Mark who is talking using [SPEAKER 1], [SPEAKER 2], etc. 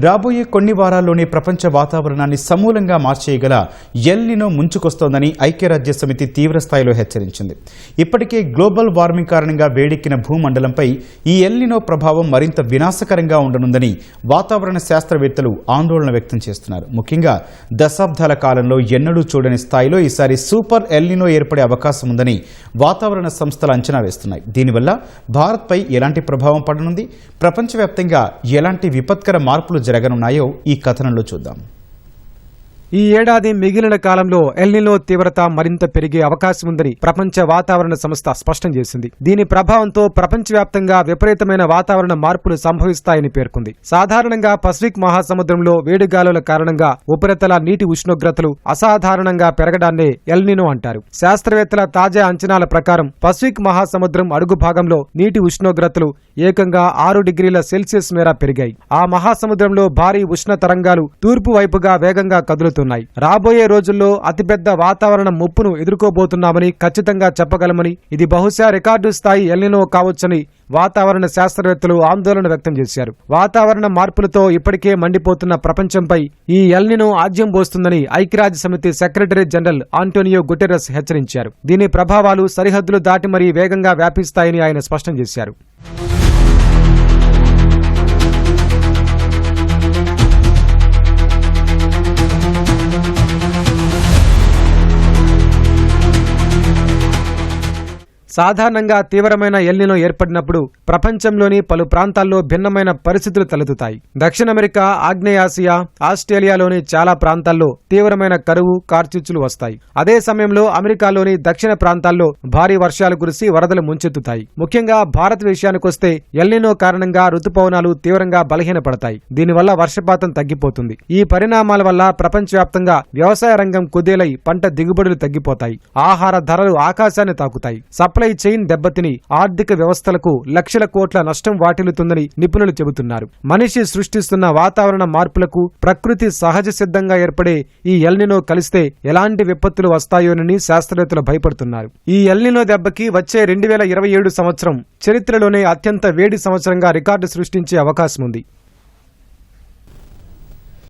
[SPEAKER 1] రాబోయే కొన్ని వారాల్లోనే ప్రపంచ వాతావరణాన్ని సమూలంగా మార్చేయగల ఎల్ నినో ముంచుకొస్తోందని ఐక్యరాజ్యసమితి తీవ్రస్థాయిలో హెచ్చరించింది. ఇప్పటికే గ్లోబల్ వార్మింగ్ కారణంగా వేడెక్కిన భూమండలంపై ఈ ఎల్ నినో ప్రభావం మరింత వినాశకరంగా ఉండనుందని వాతావరణ శాస్త్రవేత్తలు ఆందోళన వ్యక్తం చేస్తున్నారు. ముఖ్యంగా దశాబ్దాల కాలంలో ఎన్నడూ చూడని స్థాయిలో ఈసారి సూపర్ ఎల్ నినో ఏర్పడే అవకాశం ఉందని వాతావరణ సంస్థలు అంచనా వేస్తున్నాయి. దీనివల్ల భారత్పై ఎలాంటి ప్రభావం పడనుంది, ప్రపంచవ్యాప్తంగా ఎలాంటి విపత్కర మార్పులు జరగనున్నాయో ఈ కథనంలో చూద్దాం.
[SPEAKER 2] ఈ ఏడాది మిగిలిన కాలంలో ఎల్ నినో తీవ్రత మరింత పెరిగే అవకాశం ఉందని ప్రపంచ వాతావరణ సంస్థ స్పష్టం చేసింది. దీని ప్రభావంతో ప్రపంచవ్యాప్తంగా విపరీతమైన వాతావరణ మార్పులు సంభవిస్తాయని పేర్కొంది. సాధారణంగా పసిఫిక్ మహాసముద్రంలో వేడిగాలుల కారణంగా ఉపరితల నీటి ఉష్ణోగ్రతలు అసాధారణంగా పెరగడాన్నే ఎల్ నినో అంటారు. శాస్త్రవేత్తల తాజా అంచనాల ప్రకారం పసిఫిక్ మహాసముద్రం అడుగు భాగంలో నీటి ఉష్ణోగ్రతలు ఏకంగా 6 డిగ్రీల సెల్సియస్ మేర పెరిగాయి. ఆ మహాసముద్రంలో భారీ ఉష్ణ తరంగాలు తూర్పు వైపుగా వేగంగా కదులుతున్నాయి. రాబోయే రోజుల్లో అతిపెద్ద వాతావరణ ముప్పును ఎదుర్కోబోతున్నామని ఖచ్చితంగా చెప్పగలమని, ఇది బహుశా రికార్డు స్థాయి ఎల్ నినో కావచ్చని వాతావరణ శాస్త్రవేత్తలు ఆందోళన వ్యక్తం చేశారు. వాతావరణ మార్పులతో ఇప్పటికే మండిపోతున్న ప్రపంచంపై ఈ ఎల్ నినో ఆజ్యం పోస్తుందని ఐక్యరాజ్యసమితి సెక్రటరీ జనరల్ ఆంటోనియో గుటెరస్ హెచ్చరించారు. దీని ప్రభావాలు సరిహద్దులు దాటి మరీ వేగంగా వ్యాపిస్తాయని ఆయన స్పష్టం చేశారు. సాధారణంగా తీవ్రమైన ఎల్ నినో ఏర్పడినప్పుడు ప్రపంచంలోని పలు ప్రాంతాల్లో భిన్నమైన పరిస్థితులు తలెత్తుతాయి. దక్షిణ అమెరికా, ఆగ్నేయాసియా, ఆస్ట్రేలియాలోని చాలా ప్రాంతాల్లో తీవ్రమైన కరువు, కార్చిచ్చులు వస్తాయి. అదే సమయంలో అమెరికాలోని దక్షిణ ప్రాంతాల్లో భారీ వర్షాలు కురిసి వరదలు ముంచెత్తుతాయి. ముఖ్యంగా భారత్ విషయానికొస్తే ఎల్ నినో కారణంగా రుతుపవనాలు తీవ్రంగా బలహీనపడతాయి. దీనివల్ల వర్షపాతం తగ్గిపోతుంది. ఈ పరిణామాల వల్ల ప్రపంచవ్యాప్తంగా వ్యవసాయ రంగం కుదేలై పంట దిగుబడులు తగ్గిపోతాయి. ఆహార ధరలు ఆకాశాన్ని తాకుతాయి. సప్లై చైన్ దెబ్బతిని ఆర్థిక వ్యవస్థలకు లక్షల కోట్ల నష్టం వాటిల్లుతుందని నిపుణులు చెబుతున్నారు. మనిషి సృష్టిస్తున్న వాతావరణ మార్పులకు ప్రకృతి సహజ సిద్ధంగా ఏర్పడే ఈ ఎల్ నినో కలిస్తే ఎలాంటి విపత్తులు వస్తాయోనని శాస్త్రవేత్తలు భయపడుతున్నారు. ఈ ఎల్ నినో దెబ్బకి వచ్చే 2027 సంవత్సరం చరిత్రలోనే అత్యంత వేడి సంవత్సరంగా రికార్డు సృష్టించే అవకాశం ఉంది.